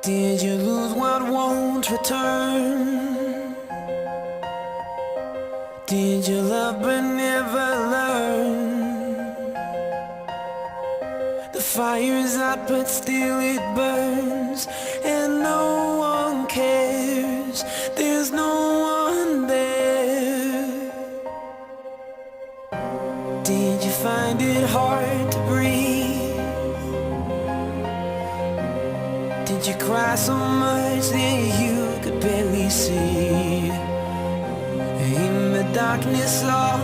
Did you lose what won't return? Did you love but never learn? The fire's out but still it burns, and no one cares, there's no one there. Did you find it hard to breathe? Did you cry so much that you could barely see? In the darkness all